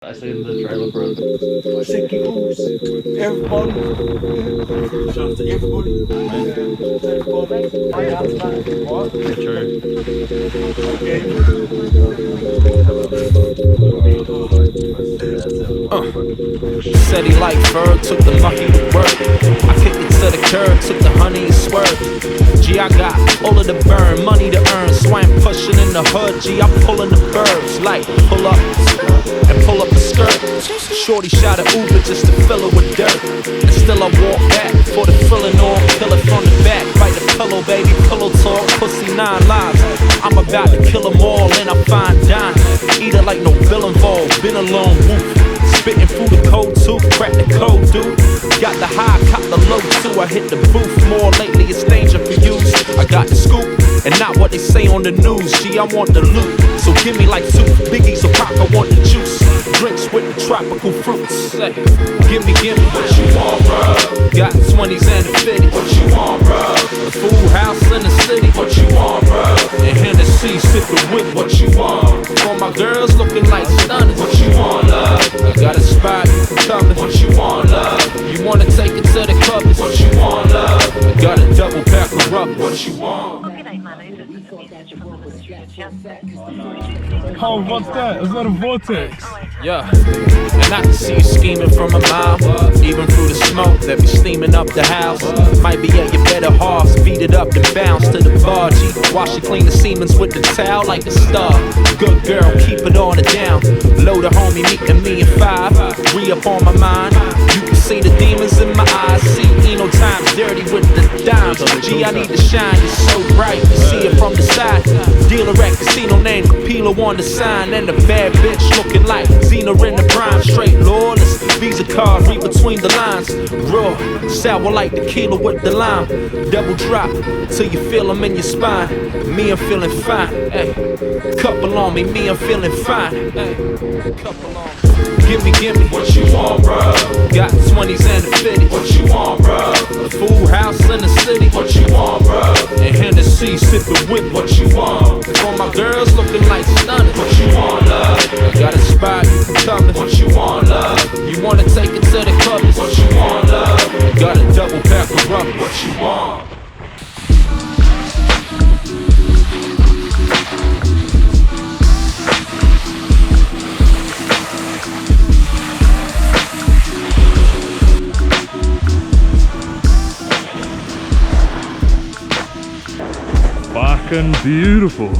I stayed in the trailer for Shaky boots, everybody. Shout out to everybody. Everybody. What? picture. Okay. Said he liked fur, took the mucky to work. I kicked it to the curb, took the honey and swerve. Gee, I got all of the burn, money to earn, so I ain't pushing in the hood. Gee, I'm pulling the burbs, like pull up and pull up the skirt. Shorty shot an Uber just to fill it with dirt, and still I walk back for the thrilling all, kill it from the back. Bite the pillow, baby, pillow talk, pussy 9 lives. I'm about to kill them all, and I find dime. Eat it like no bill involved, been a long woof. Spitting through the code too, crack the code, dude. Got the high, cop the low too. I hit the booth more lately, it's danger for you. I got the scoop, and not what they say on the news. Gee, I want the loot, so give me like 2 biggies of pop. I want the juice, drinks with the tropical fruits. Hey, give me what you want, bruh. Got 20s and a 50. What you want, bruh? The food house in the city. What you want, bruh? And Hennessy sipping with what you want. For my girls looking like stunners. What you want, love? I got a spot, you can come in. What you want, love? You wanna take it to the covers? What you want, love? I got a double pack of rubber. What you want? Oh, what's that? Is that a vortex? Yeah, and I can see you scheming from a mile. Even through the smoke that be steaming up the house. Might be at your better halves, beat it up and bounce to the bar. G, wash you clean the Siemens with the towel like a star. Good girl, keep it on the down. Load a homie, meeting me in 5. Re-up on my mind. You can see the demons in my eyes. See Eno times dirty with the dimes. Gee, I need to shine, it's so bright. You see it from the side. Dealer at casino named Capilo on the sign. And a bad bitch looking like Xena in the prime. Straight lawless, Visa card, read between the lines. Raw, sour like tequila with the lime. Double drop, till you feel them in your spine. Me, I'm feeling fine, hey. Couple on me, I'm feeling fine, hey. Couple on me. Give me what you want, bruh. Got 20s and a 50. What you want, bruh? The food house in the city. What you want, bruh? And Hennessy sipping with what you want. And for my girls looking like stunners. What you want, love? I got a spot, you can come in. What you want, love? You wanna take it to the covers? What you want, love? I got a double pack of rubber. What you want? Fucking beautiful.